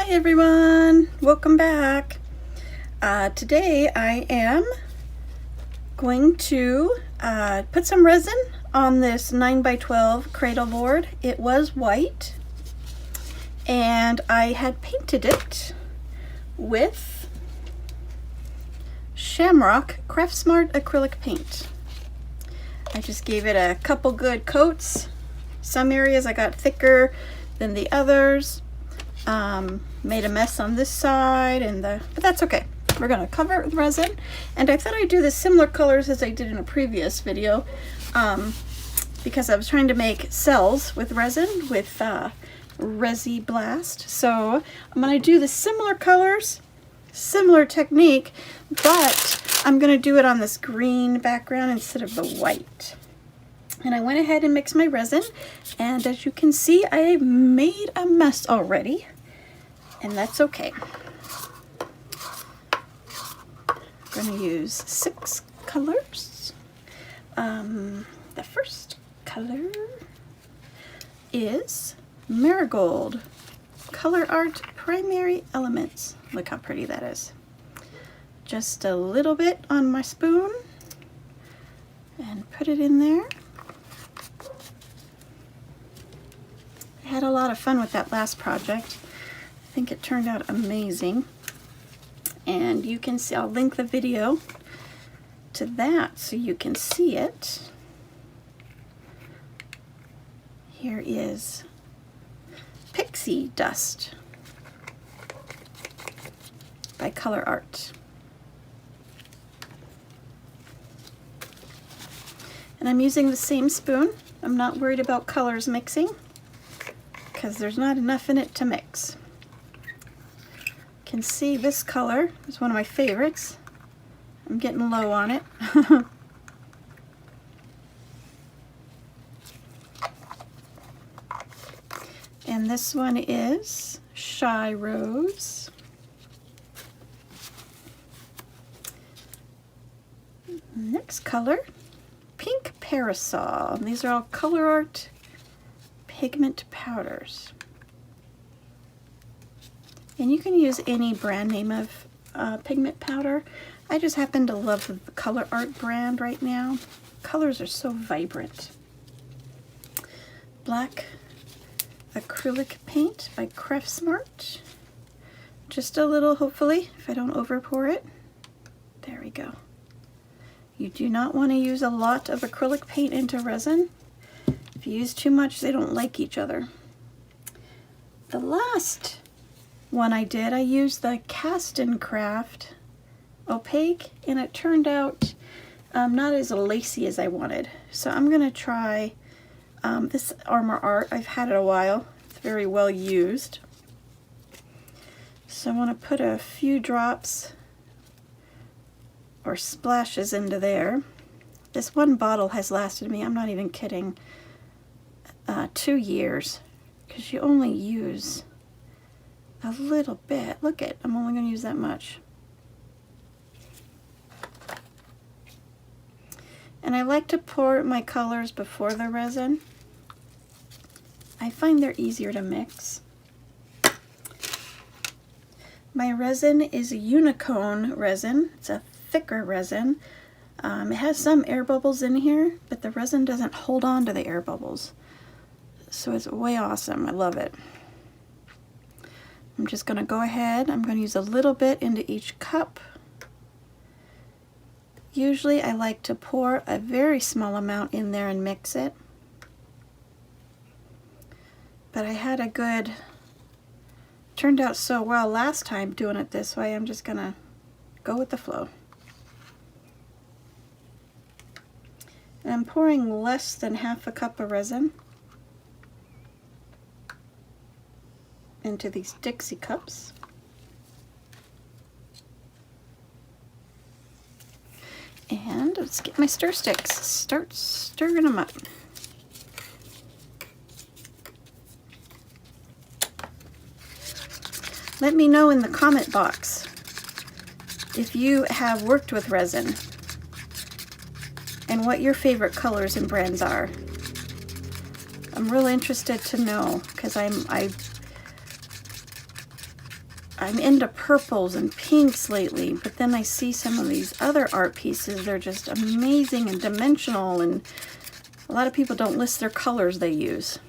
Hi everyone, welcome back. Today I am going to put some resin on this 9x12 cradle board. It was white and I had painted it with Shamrock Smart acrylic paint. I just gave it a couple good coats. Some areas I got thicker than the others. Made a mess on this side but that's okay. We're gonna cover it with resin, and I thought I'd do the similar colors as I did in a previous video because I was trying to make cells with resin with Resi-Blast. So I'm gonna do the similar colors, similar technique, but I'm gonna do it on this green background instead of the white. And I went ahead and mixed my resin, and as you can see, I made a mess already, and that's okay. I'm going to use 6 colors. The first color is Marigold Color Art Primary Elements. Look how pretty that is. Just a little bit on my spoon and put it in there. I had a lot of fun with that last project. I think it turned out amazing. And you can see, I'll link the video to that so you can see it. Here is Pixie Dust by Color Art. And I'm using the same spoon. I'm not worried about colors mixing because there's not enough in it to mix. You can see this color is one of my favorites. I'm getting low on it. And this one is Shy Rose. Next color, Pink Parasol. And these are all Color Art pigment powders. And you can use any brand name of pigment powder. I just happen to love the Color Art brand right now. Colors are so vibrant. Black acrylic paint by Smart. Just a little, hopefully, if I don't over pour it. There we go. You do not want to use a lot of acrylic paint into resin. If you use too much, they don't like each other. The last one I did, I used the Cast and Craft opaque, and it turned out not as lacy as I wanted. So I'm gonna try this Armor Art. I've had it a while. It's very well used. So I want to put a few drops or splashes into there. This one bottle has lasted me, I'm not even kidding, 2 years, because you only use a little bit. Look it, I'm only going to use that much. And I like to pour my colors before the resin. I find they're easier to mix. My resin is a Unicone resin. It's a thicker resin. It has some air bubbles in here, but the resin doesn't hold on to the air bubbles. So it's way awesome. I love it. I'm just going to go ahead. I'm going to use a little bit into each cup. Usually I like to pour a very small amount in there and mix it. But I had a good, turned out so well last time doing it this way, I'm just going to go with the flow. And I'm pouring less than half a cup of resin into these Dixie cups. And let's get my stir sticks, start stirring them up. Let me know in the comment box if you have worked with resin and what your favorite colors and brands are. I'm really interested to know because I'm into purples and pinks lately, but then I see some of these other art pieces. They're just amazing and dimensional, and a lot of people don't list their colors they use.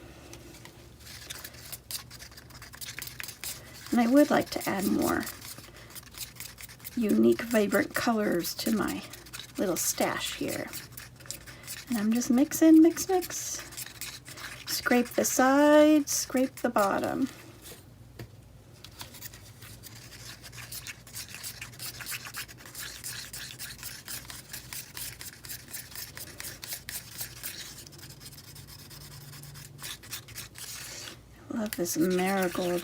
And I would like to add more unique, vibrant colors to my little stash here. And I'm just mixing, mix, mix. Scrape the sides, scrape the bottom. Love this marigold.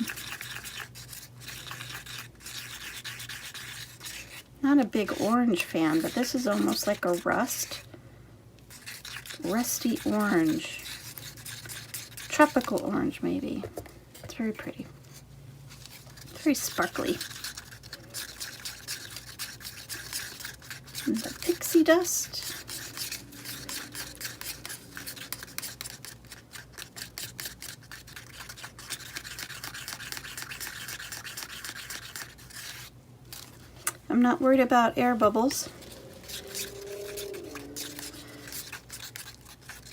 Not a big orange fan, but this is almost like a rusty orange. Tropical orange, maybe. It's very pretty. It's very sparkly. And the pixie dust. I'm not worried about air bubbles.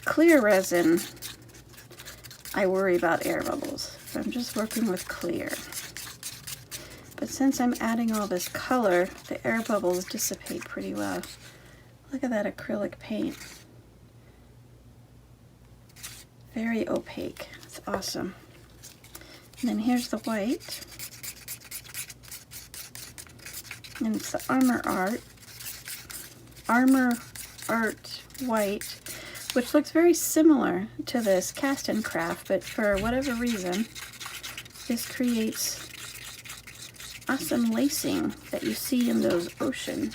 Clear resin, I worry about air bubbles. So I'm just working with clear. But since I'm adding all this color, the air bubbles dissipate pretty well. Look at that acrylic paint. Very opaque. It's awesome. And then here's the white. And it's the Armor Art white, which looks very similar to this Cast and Craft, but for whatever reason, this creates awesome lacing that you see in those ocean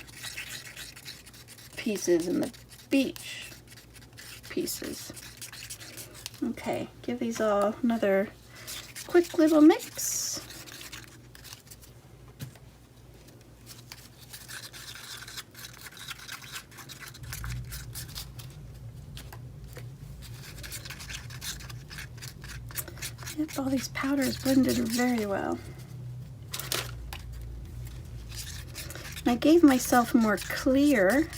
pieces and the beach pieces. Okay, give these all another quick little mix. Yep, all these powders blended very well. I gave myself more clear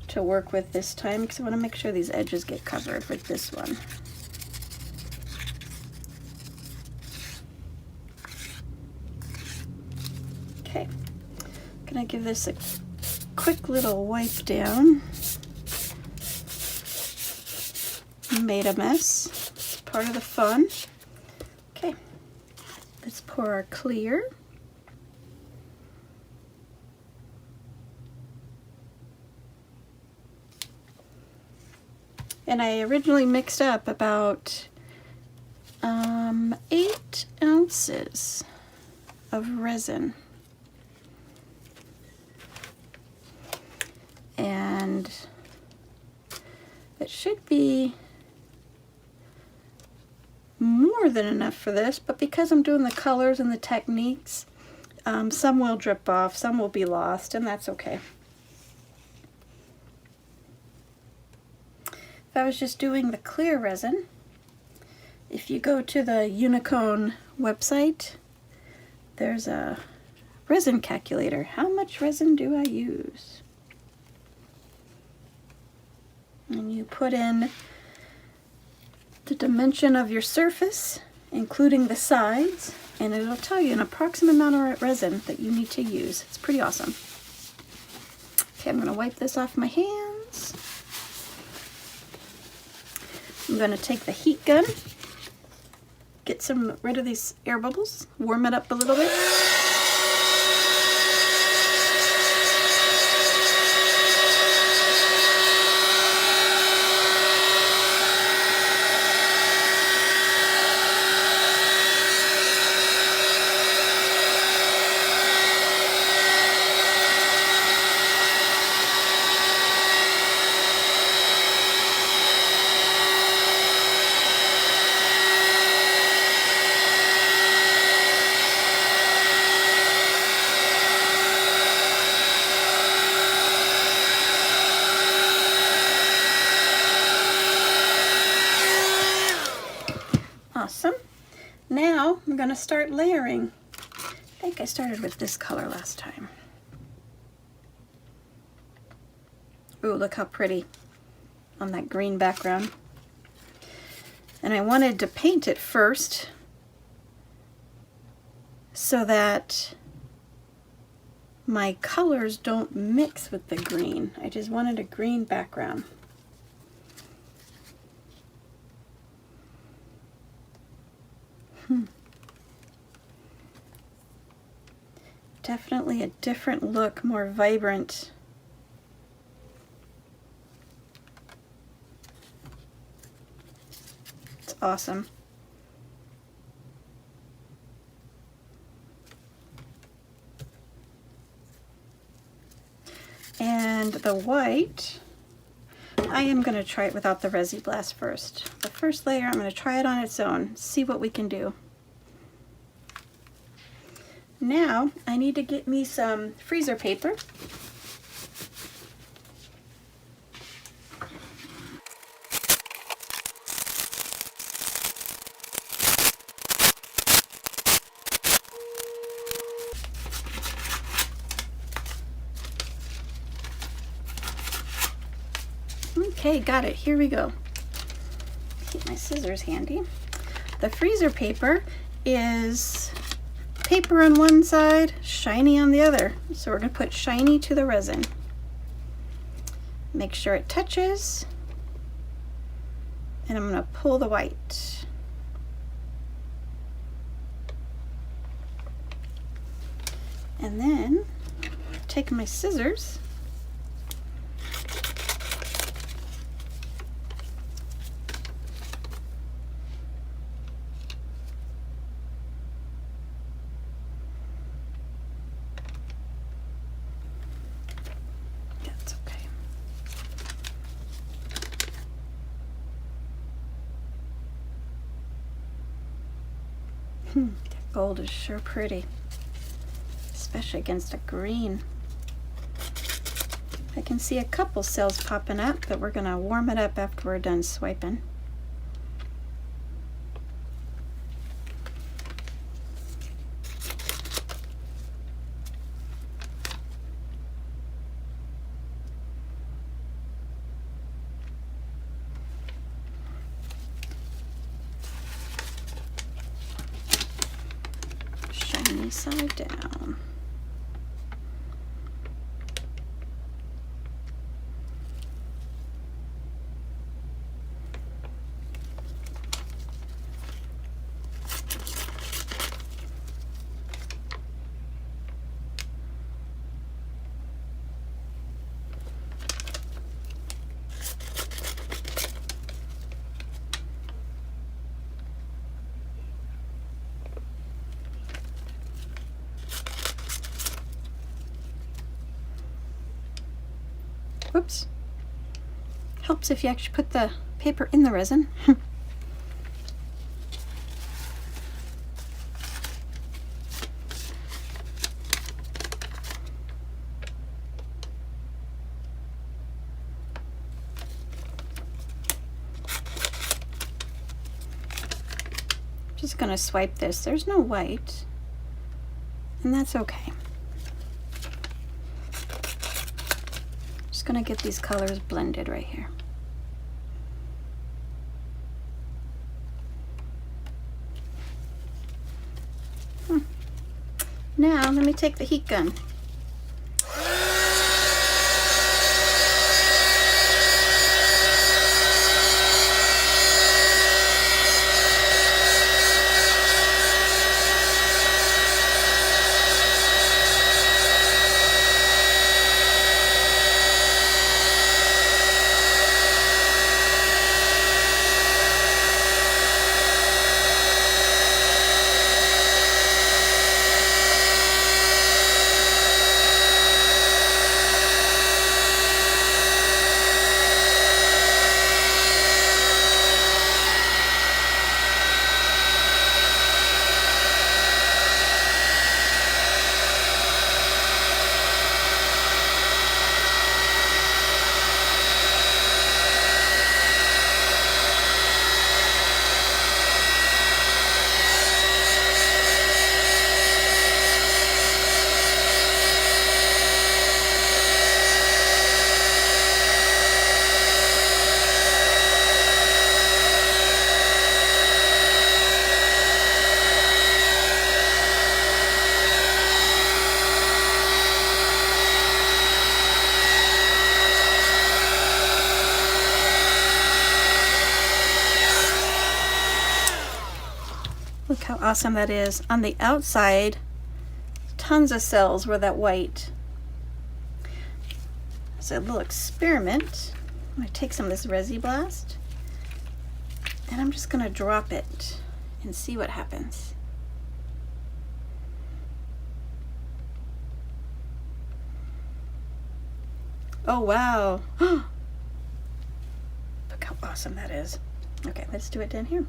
to work with this time because I want to make sure these edges get covered with this one. Okay, I'm gonna give this a quick little wipe down. Made a mess. It's part of the fun. Okay, let's pour our clear. And I originally mixed up about 8 ounces of resin. And it should be more than enough for this, but because I'm doing the colors and the techniques, some will drip off, some will be lost, and that's okay. If I was just doing the clear resin, if you go to the Unicone website, there's a resin calculator. How much resin do I use? And you put in the dimension of your surface, including the sides, and it'll tell you an approximate amount of resin that you need to use. It's pretty awesome. Okay, I'm going to wipe this off my hands. I'm going to take the heat gun, get rid of these air bubbles, warm it up a little bit. Awesome. Now I'm going to start layering. I think I started with this color last time. Ooh, look how pretty on that green background. And I wanted to paint it first so that my colors don't mix with the green. I just wanted a green background. Definitely a different look, more vibrant. It's awesome. And the white, I am going to try it without the Resi-Blast first. The first layer, I'm going to try it on its own, see what we can do. Now, I need to get me some freezer paper. Okay, got it. Here we go. Keep my scissors handy. The freezer paper is paper on one side, shiny on the other. So we're going to put shiny to the resin. Make sure it touches. And I'm going to pull the white. And then take my scissors. That gold is sure pretty, especially against a green. I can see a couple cells popping up, but we're going to warm it up after we're done swiping. Side down. Whoops. Helps if you actually put the paper in the resin. Just gonna swipe this. There's no white, and that's okay. Gonna get these colors blended right here. Now let me take the heat gun. Look how awesome that is. On the outside, tons of cells were that white. So a little experiment. I'm going to take some of this Resi-Blast and I'm just going to drop it and see what happens. Oh wow. Look how awesome that is. Okay, let's do it down here.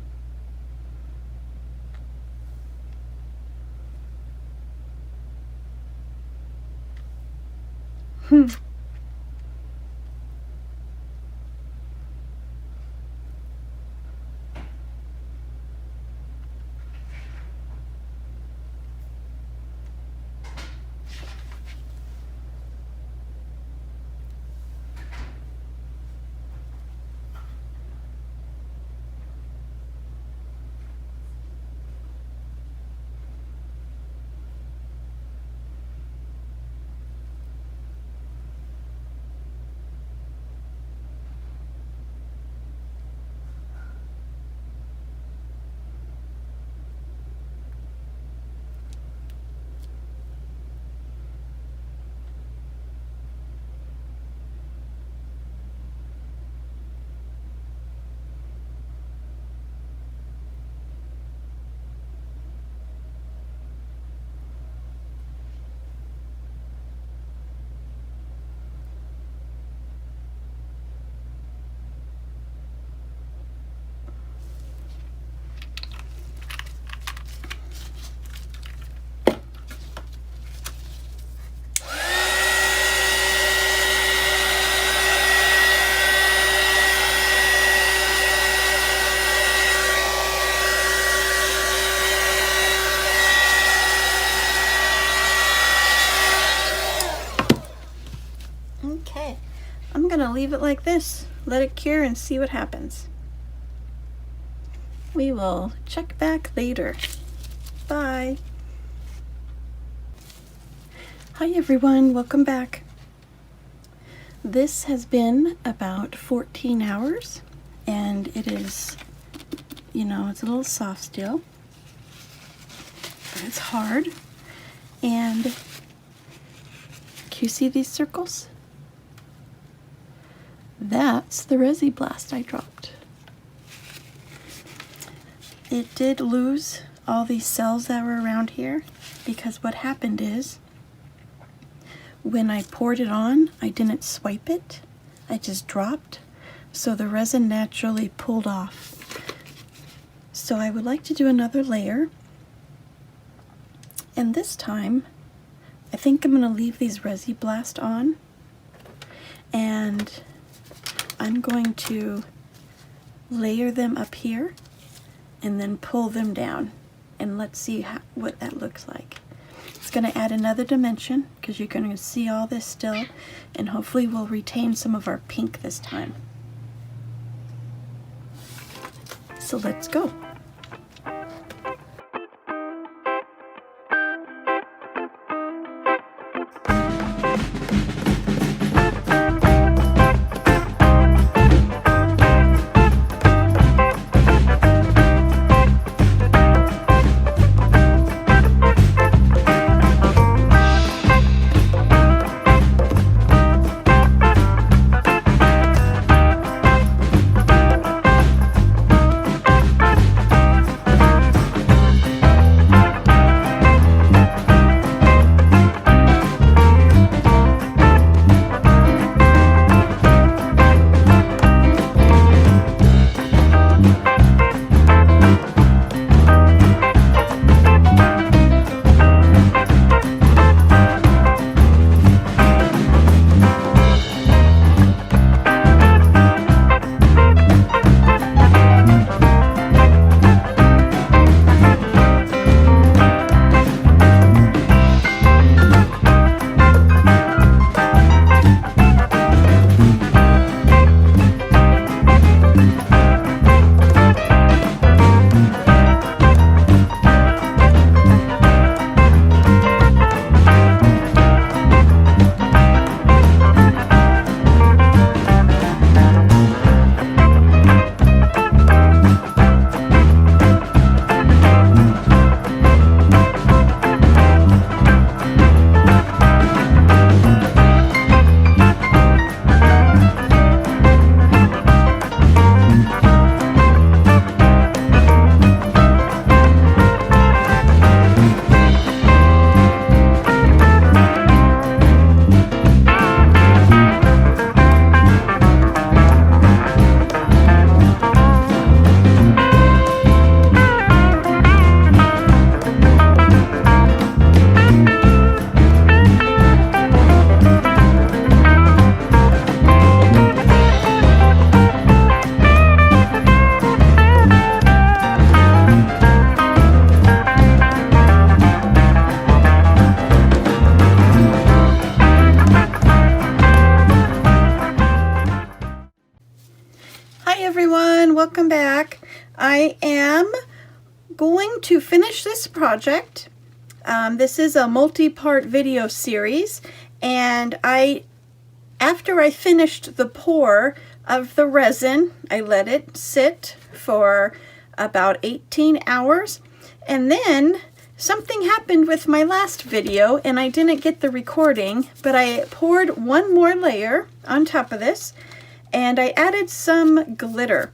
Okay, I'm gonna leave it like this, let it cure and see what happens. We will check back later. Bye. Hi everyone, welcome back. This has been about 14 hours and it is, you know, it's a little soft still, but it's hard. And can you see these circles? That's the Resi-Blast I dropped. It did lose all these cells that were around here because what happened is when I poured it on, I didn't swipe it. I just dropped. So the resin naturally pulled off. So I would like to do another layer. And this time, I think I'm going to leave these Resi-Blast on. And I'm going to layer them up here and then pull them down, and let's see what that looks like. It's going to add another dimension because you're going to see all this still, and hopefully we'll retain some of our pink this time. So let's go. welcome back. I am going to finish this project. This is a multi-part video series, and after I finished the pour of the resin, I let it sit for about 18 hours, and then something happened with my last video and I didn't get the recording, but I poured one more layer on top of this and I added some glitter,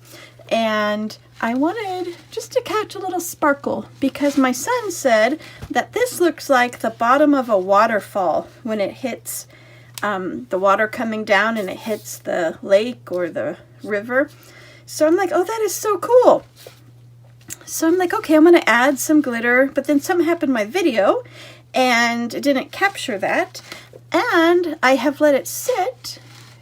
and I wanted just to catch a little sparkle because my son said that this looks like the bottom of a waterfall when it hits the water coming down and it hits the lake or the river. So I'm like, oh, that is so cool. So I'm like, okay, I'm going to add some glitter, but then something happened in my video and it didn't capture that. And I have let it sit,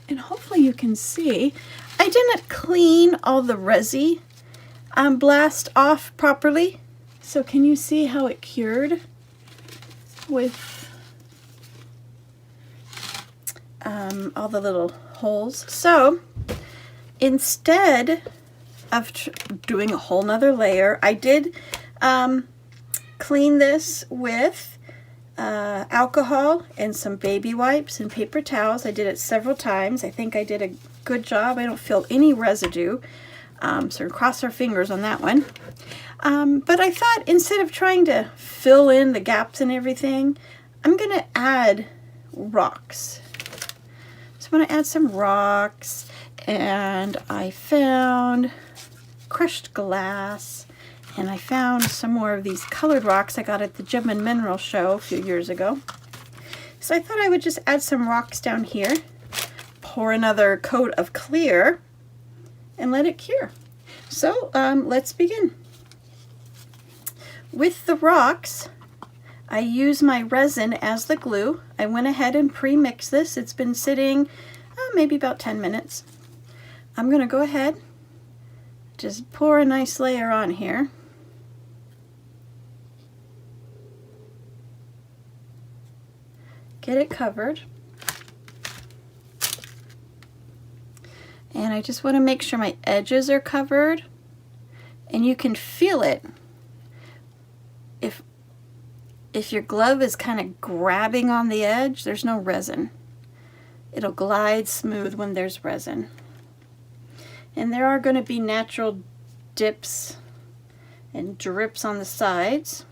and hopefully you can see, I didn't clean all the Resi-Blast off properly. So can you see how it cured with all the little holes? So instead of doing a whole nother layer, I did clean this with alcohol and some baby wipes and paper towels. I did it several times. I think I did a good job. I don't feel any residue, so cross our fingers on that one. But I thought instead of trying to fill in the gaps and everything, I'm gonna add rocks. So I'm gonna add some rocks, and I found crushed glass, and I found some more of these colored rocks I got at the Gem and Mineral show a few years ago. So I thought I would just add some rocks down here, pour another coat of clear, and let it cure. So let's begin. With the rocks, I use my resin as the glue. I went ahead and pre-mixed this. It's been sitting maybe about 10 minutes. I'm going to go ahead, just pour a nice layer on here. Get it covered. And I just want to make sure my edges are covered. And you can feel it. If your glove is kind of grabbing on the edge, there's no resin. It'll glide smooth when there's resin. And there are going to be natural dips and drips on the sides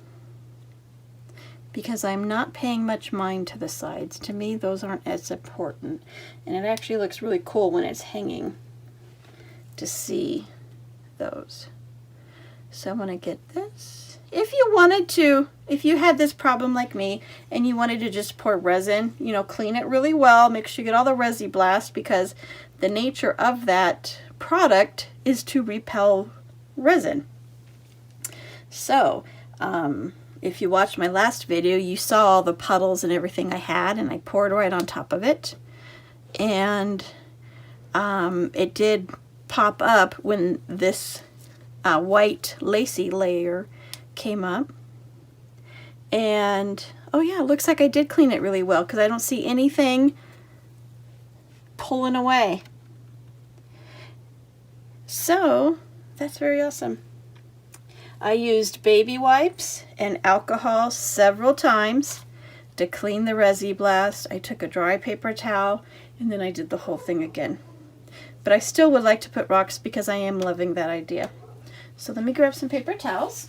because I'm not paying much mind to the sides. To me, those aren't as important. And it actually looks really cool when it's hanging to see those. So I'm going to get this. If you wanted to, if you had this problem like me and you wanted to just pour resin, you know, clean it really well, make sure you get all the Resi-Blast, because the nature of that product is to repel resin. So if you watched my last video, you saw all the puddles and everything I had, and I poured right on top of it, and it did pop up when this white lacy layer came up. And oh yeah, it looks like I did clean it really well because I don't see anything pulling away. So that's very awesome. I used baby wipes and alcohol several times to clean the Resi-Blast. I took a dry paper towel and then I did the whole thing again. But I still would like to put rocks because I am loving that idea. So let me grab some paper towels.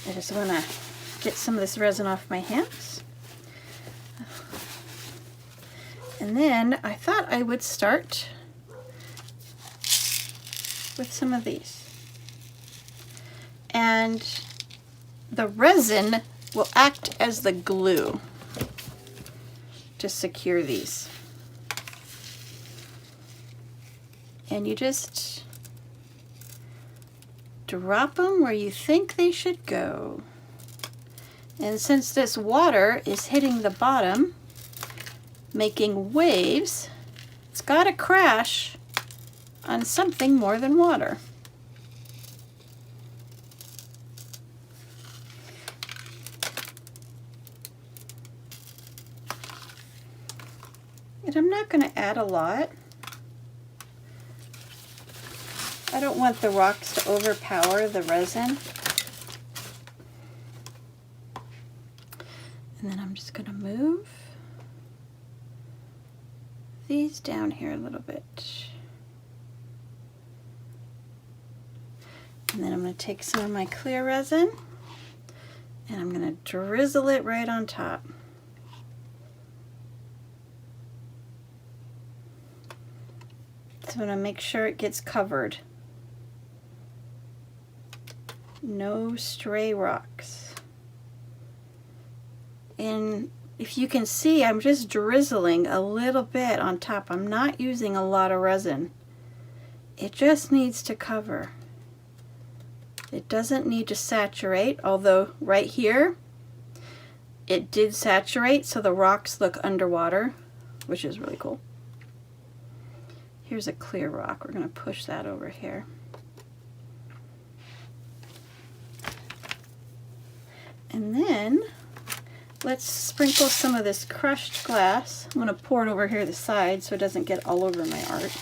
I just want to get some of this resin off my hands. And then I thought I would start with some of these. And the resin will act as the glue to secure these. And you just drop them where you think they should go. And since this water is hitting the bottom, making waves, it's got to crash on something more than water. And I'm not going to add a lot. I don't want the rocks to overpower the resin. And then I'm just going to move these down here a little bit. And then I'm going to take some of my clear resin and I'm going to drizzle it right on top. So I'm going to make sure it gets covered. No stray rocks. And if you can see, I'm just drizzling a little bit on top. I'm not using a lot of resin. It just needs to cover. It doesn't need to saturate, although right here it did saturate, so the rocks look underwater, which is really cool. Here's a clear rock. We're going to push that over here. And then let's sprinkle some of this crushed glass. I'm going to pour it over here to the side so it doesn't get all over my art.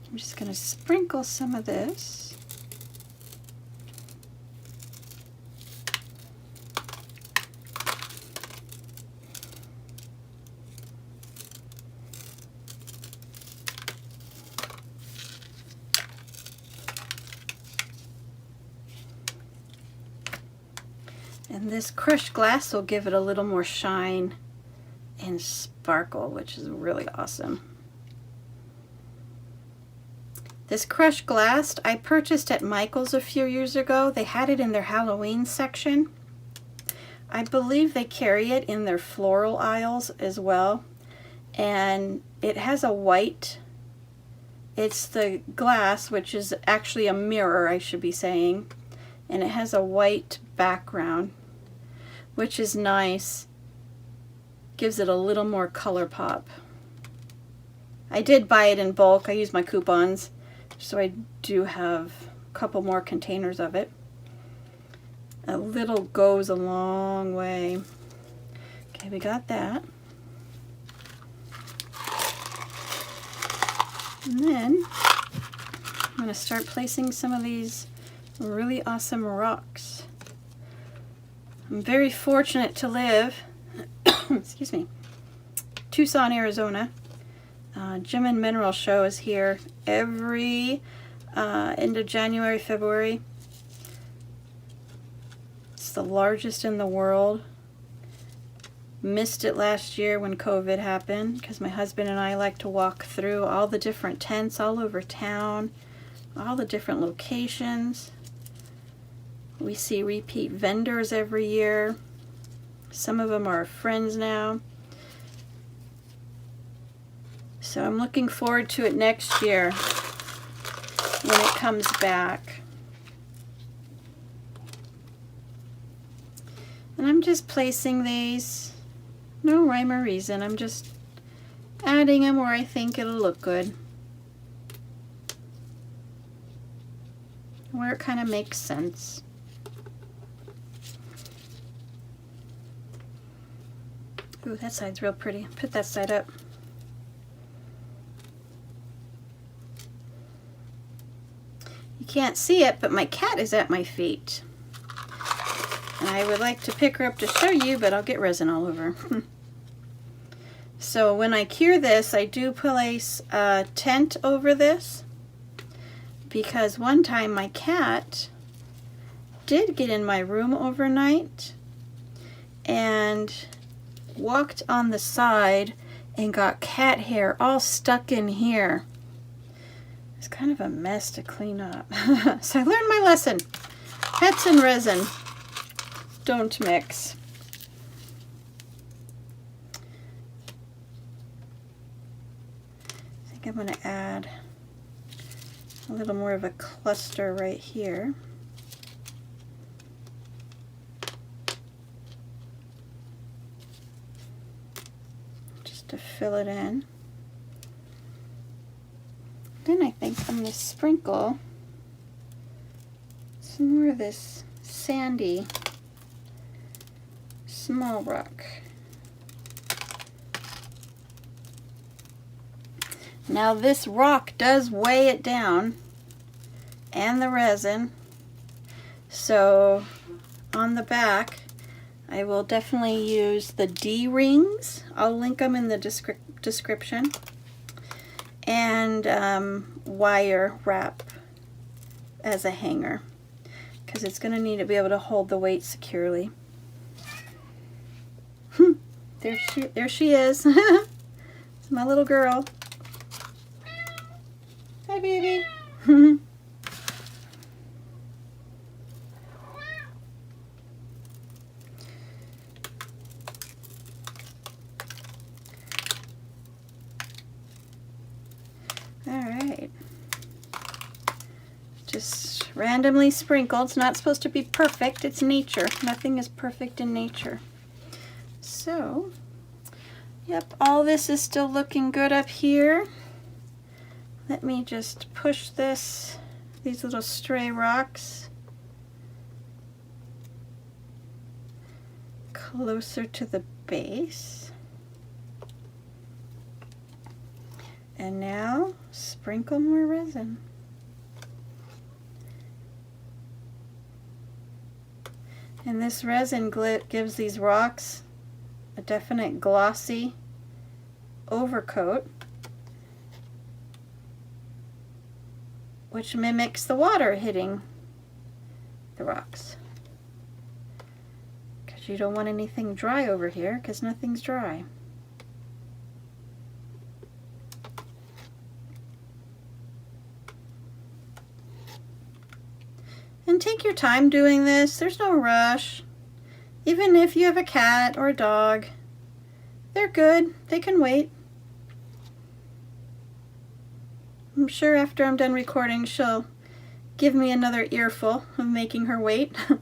I'm just going to sprinkle some of this. And this crushed glass will give it a little more shine and sparkle, which is really awesome. This crushed glass I purchased at Michael's a few years ago. They had it in their Halloween section. I believe they carry it in their floral aisles as well. And it has a white, it's the glass, which is actually a mirror, I should be saying. And it has a white background, which is nice. Gives it a little more color pop. I did buy it in bulk. I used my coupons, so I do have a couple more containers of it. A little goes a long way. Okay, we got that. And then I'm going to start placing some of these really awesome rocks. I'm very fortunate to live, excuse me, Tucson, Arizona. Gem and Mineral Show is here every end of January, February. It's the largest in the world. Missed it last year when COVID happened because my husband and I like to walk through all the different tents all over town, all the different locations. We see repeat vendors every year. Some of them are friends now. So I'm looking forward to it next year when it comes back. And I'm just placing these. No rhyme or reason. I'm just adding them where I think it'll look good. Where it kind of makes sense. Ooh, that side's real pretty. Put that side up. You can't see it, but my cat is at my feet. And I would like to pick her up to show you, but I'll get resin all over. So when I cure this, I do place a tent over this, because one time my cat did get in my room overnight and walked on the side and got cat hair all stuck in here. It's kind of a mess to clean up. So I learned my lesson. Pets and resin don't mix. I think I'm going to add a little more of a cluster right here. To fill it in. Then I think I'm going to sprinkle some more of this sandy small rock. Now this rock does weigh it down, and the resin, so on the back I will definitely use the D-rings. I'll link them in the description. And wire wrap as a hanger, because it's going to need to be able to hold the weight securely. There she is. It's my little girl. Hi, baby. Alright, just randomly sprinkled. It's not supposed to be perfect, it's nature. Nothing is perfect in nature. So, yep, all this is still looking good up here. Let me just push these little stray rocks closer to the base. And now, sprinkle more resin. And this resin gives these rocks a definite glossy overcoat, which mimics the water hitting the rocks. Because you don't want anything dry over here, because nothing's dry. And take your time doing this. There's no rush. Even if you have a cat or a dog, they're good. They can wait. I'm sure after I'm done recording, she'll give me another earful of making her wait. But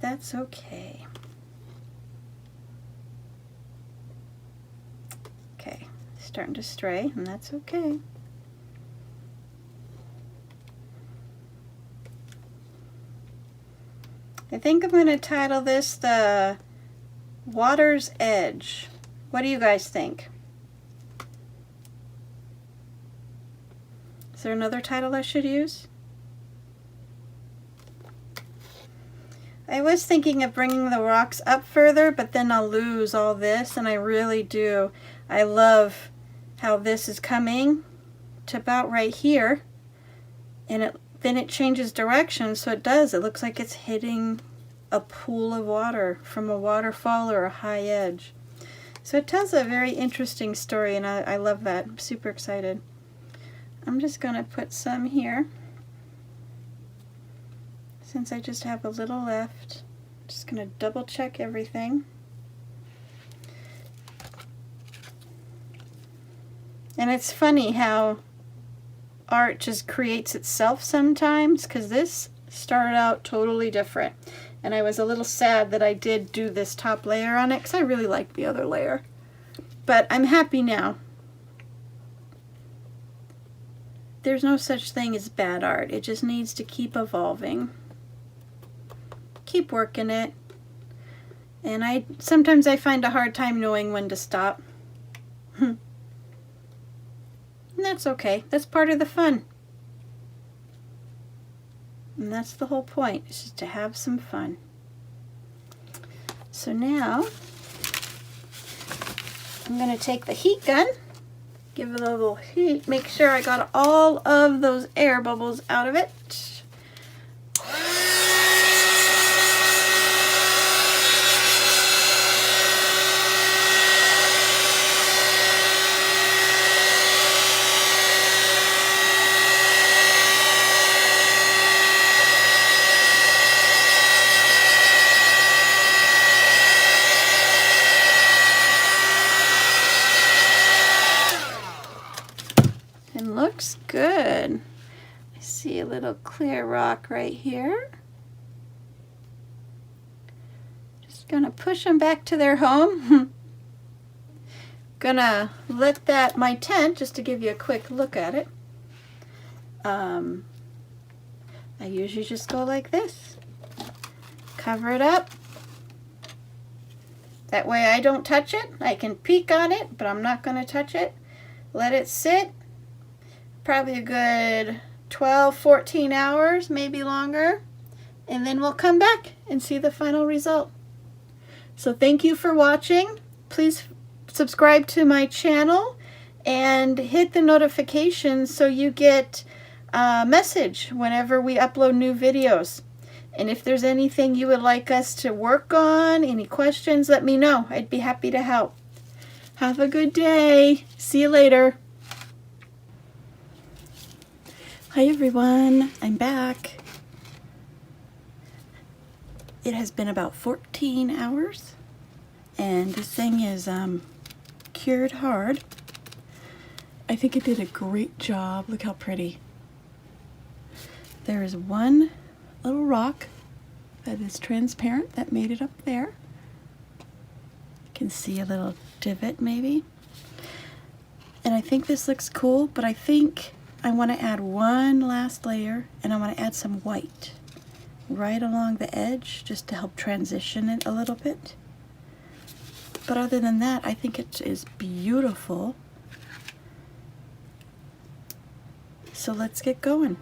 that's okay. Okay, starting to stray, and that's okay. I think I'm going to title this the Water's Edge. What do you guys think? Is there another title I should use? I was thinking of bringing the rocks up further, but then I'll lose all this, and I really do. I love how this is coming to about right here, and then it changes direction, so it looks like it's hitting a pool of water from a waterfall or a high edge. So it tells a very interesting story, and I love that. I'm super excited. I'm just going to put some here, since I just have a little left. Just going to double check everything. And it's funny how art just creates itself sometimes, because this started out totally different, and I was a little sad that I did do this top layer on it, because I really liked the other layer. But I'm happy now. There's no such thing as bad art. It just needs to keep evolving. Keep working it. And sometimes I find a hard time knowing when to stop. And that's okay. That's part of the fun. And that's the whole point, is just to have some fun. So now, I'm going to take the heat gun, give it a little heat, make sure I got all of those air bubbles out of it. Looks good. I see a little clear rock right here. Just gonna push them back to their home. Gonna let my tent, just to give you a quick look at it. I usually just go like this. Cover it up. That way I don't touch it. I can peek on it, but I'm not going to touch it. Let it sit. Probably a good 12, 14 hours, maybe longer. And then we'll come back and see the final result. So thank you for watching. Please subscribe to my channel and hit the notifications so you get a message whenever we upload new videos. And if there's anything you would like us to work on, any questions, let me know. I'd be happy to help. Have a good day. See you later. Hi everyone, I'm back. It has been about 14 hours and this thing is cured hard. I think it did a great job. Look how pretty. There is one little rock that is transparent that made it up there. You can see a little divot maybe. And I think this looks cool, but I think I want to add one last layer and I want to add some white right along the edge just to help transition it a little bit. But other than that, I think it is beautiful. So let's get going.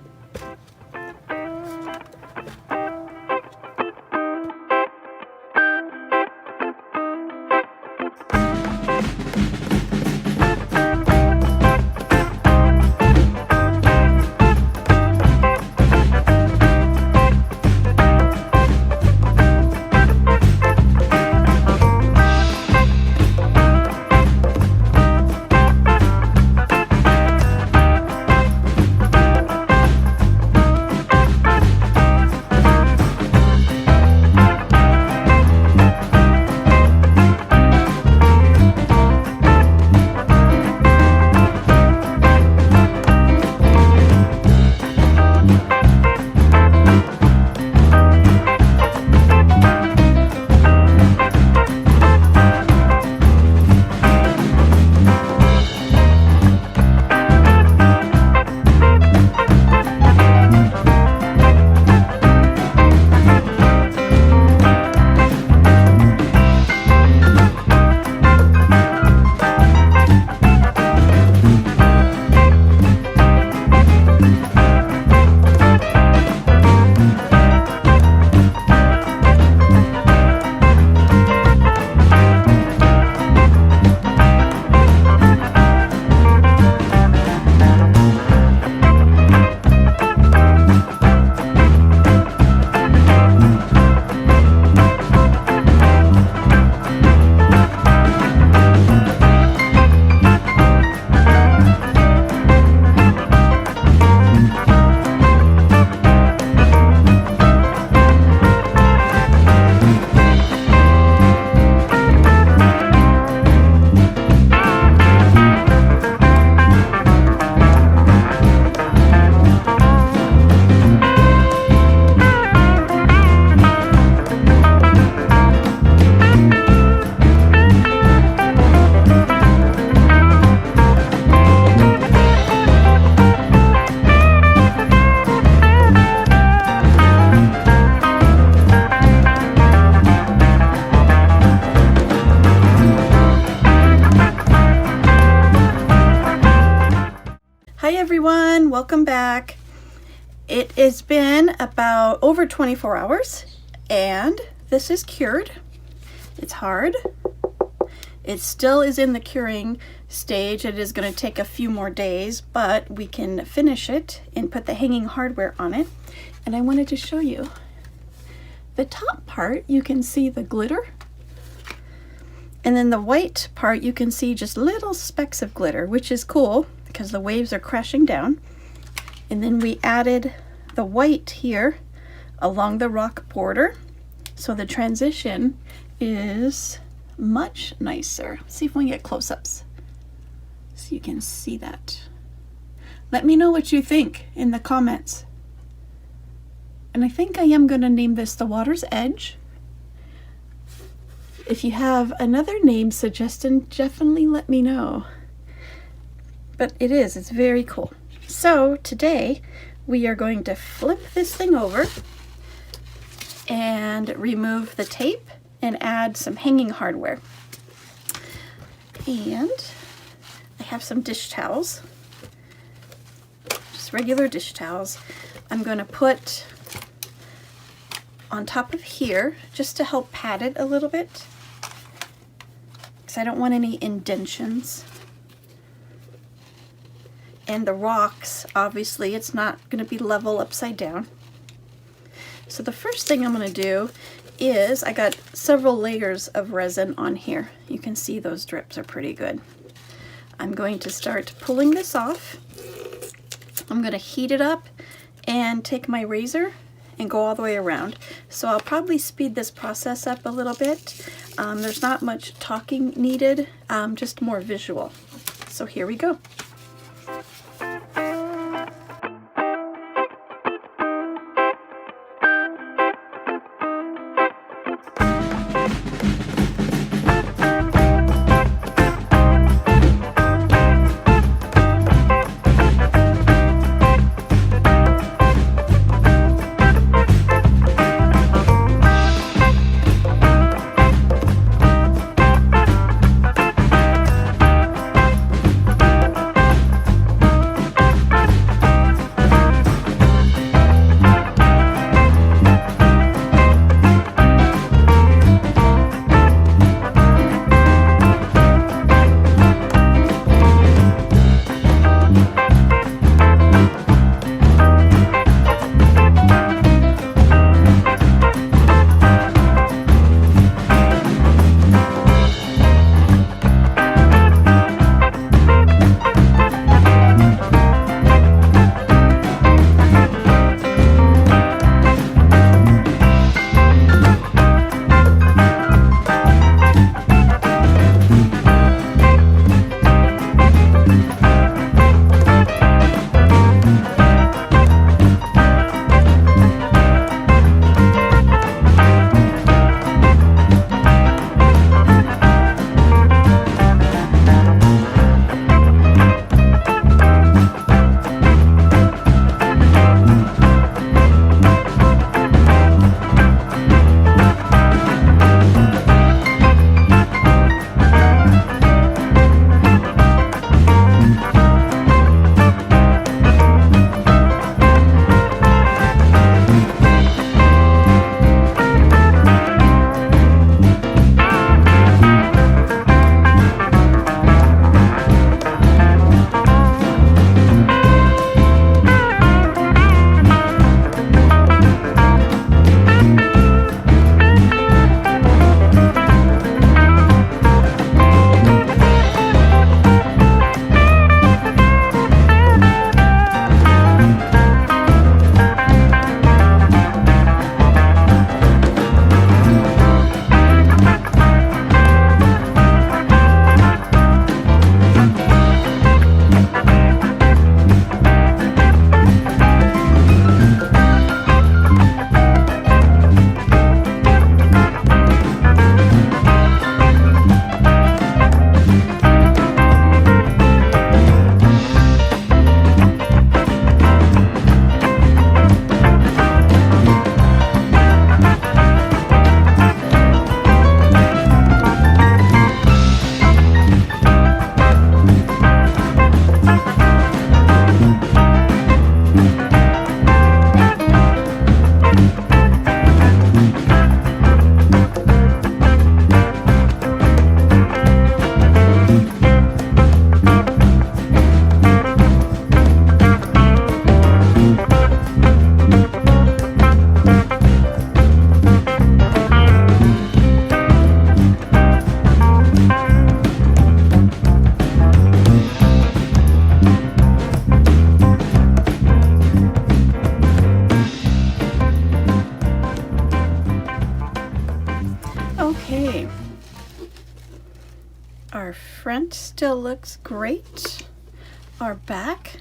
Hi everyone, welcome back. It has been about over 24 hours and this is cured. It's hard. It still is in the curing stage. It is going to take a few more days, but we can finish it and put the hanging hardware on it. And I wanted to show you the top part. You can see the glitter. And then the white part, you can see just little specks of glitter, which is cool because the waves are crashing down. And then we added the white here along the rock border. So the transition is much nicer. Let's see if we can get close-ups so you can see that. Let me know what you think in the comments. And I think I am going to name this the Water's Edge. If you have another name suggestion, definitely let me know. But it's very cool. So today we are going to flip this thing over and remove the tape and add some hanging hardware. And I have some dish towels, just regular dish towels. I'm going to put on top of here just to help pad it a little bit, because I don't want any indentions. And the rocks, obviously, it's not going to be level upside down. So the first thing I'm going to do is, I got several layers of resin on here. You can see those drips are pretty good. I'm going to start pulling this off. I'm going to heat it up and take my razor and go all the way around. So I'll probably speed this process up a little bit. There's not much talking needed, just more visual. So here we go. Our front still looks great. Our back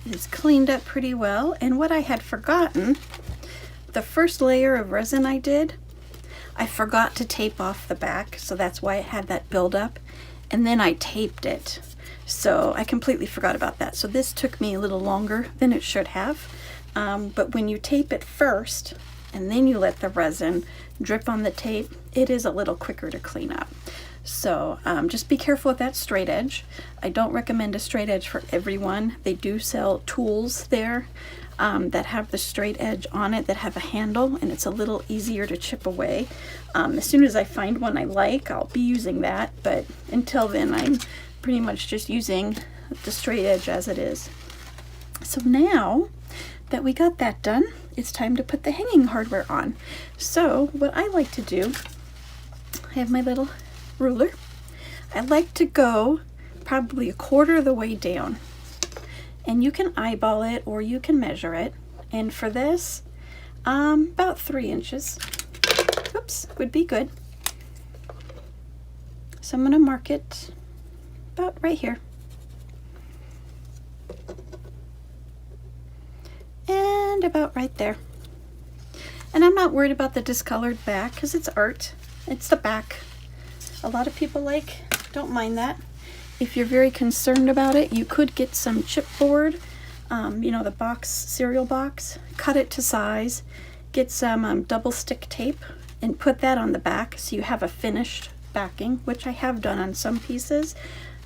is cleaned up pretty well. And what I had forgotten, the first layer of resin I did, I forgot to tape off the back, so that's why it had that buildup. And then I taped it. So I completely forgot about that. So this took me a little longer than it should have. But when you tape it first, and then you let the resin drip on the tape, it is a little quicker to clean up. So just be careful with that straight edge. I don't recommend a straight edge for everyone. They do sell tools there that have the straight edge on it, that have a handle, and it's a little easier to chip away. As soon as I find one I like, I'll be using that, but until then I'm pretty much just using the straight edge as it is. So now that we got that done, it's time to put the hanging hardware on. So what I like to do, I have my little ruler. I like to go probably a quarter of the way down, and you can eyeball it or you can measure it, and for this about 3 inches, oops, would be good. So I'm going to mark it about right here, and about right there. And I'm not worried about the discolored back because it's art. It's the back. A lot of people don't mind that. If you're very concerned about it, you could get some chipboard, you know, the box, cereal box, cut it to size, get some double stick tape and put that on the back so you have a finished backing, which I have done on some pieces,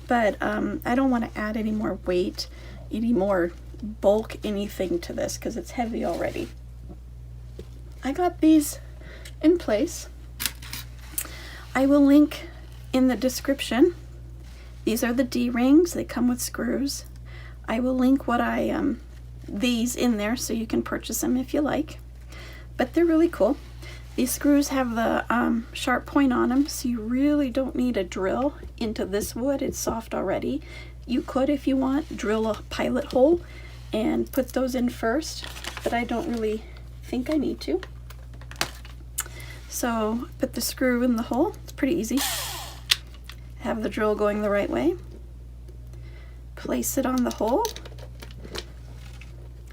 but I don't want to add any more weight, any more bulk, anything to this because it's heavy already. I got these in place. I will link in the description. These are the D-rings. They come with screws. I will link what these in there so you can purchase them if you like. But they're really cool. These screws have the sharp point on them, so you really don't need a drill into this wood. It's soft already. You could, if you want, drill a pilot hole and put those in first, but I don't really think I need to. So put the screw in the hole. It's pretty easy. Have the drill going the right way. Place it on the hole.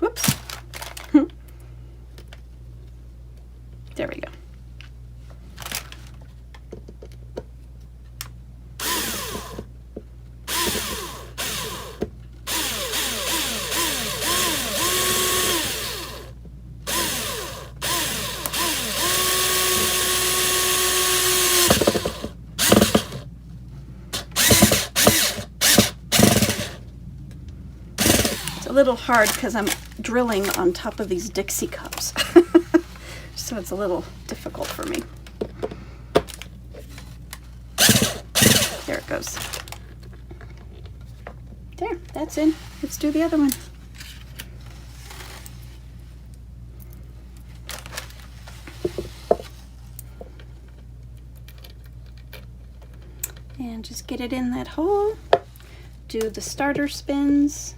Whoops. There we go. A little hard because I'm drilling on top of these Dixie cups. So it's a little difficult for me. There it goes. There, that's in. Let's do the other one. And just get it in that hole. Do the starter spins.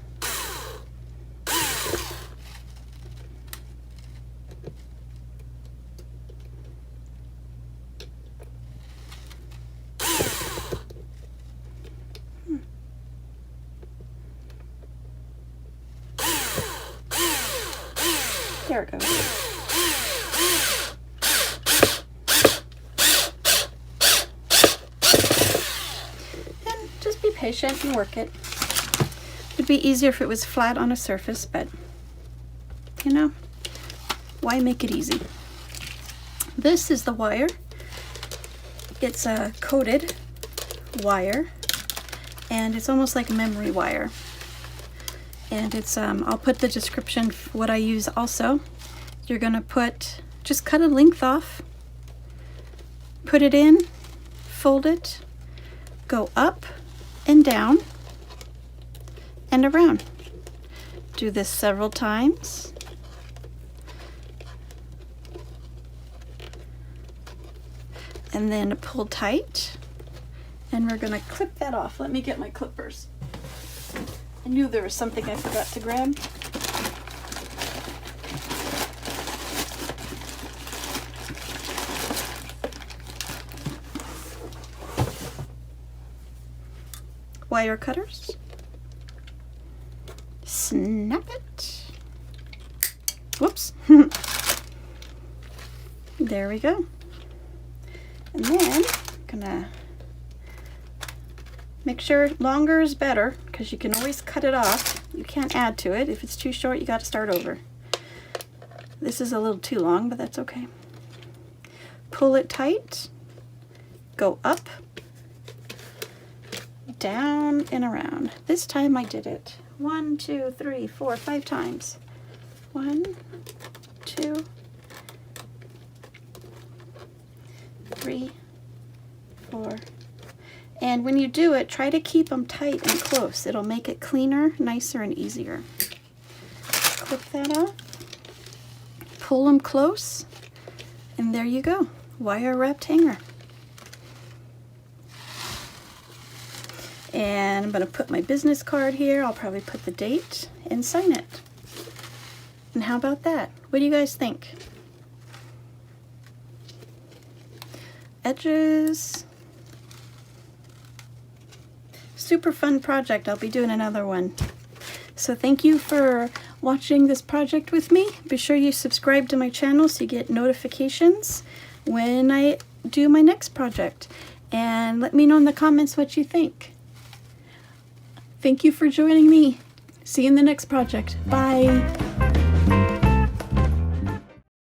There it goes. And just be patient and work it. It'd be easier if it was flat on a surface, but you know, why make it easy? This is the wire. It's a coated wire, and it's almost like memory wire. And it's I'll put the description for what I use also. You're gonna just cut a length off, put it in, fold it, go up and down and around. Do this several times. And then pull tight, and we're gonna clip that off. Let me get my clippers. I knew there was something I forgot to grab. Wire cutters. Snap it. Whoops. There we go. And then I'm gonna make sure longer is better, because you can always cut it off. You can't add to it. If it's too short, you got to start over. This is a little too long, but that's okay. Pull it tight, go up, down and around. This time I did it 1, 2, 3, 4, 5 times. 1, 2, 3, 4. And when you do it, try to keep them tight and close. It'll make it cleaner, nicer, and easier. Clip that off, pull them close, and there you go. Wire wrapped hanger. And I'm going to put my business card here. I'll probably put the date and sign it. And how about that? What do you guys think? Edges. Super fun project. I'll be doing another one. So thank you for watching this project with me. Be sure you subscribe to my channel so you get notifications when I do my next project. And let me know in the comments what you think. Thank you for joining me. See you in the next project. Bye.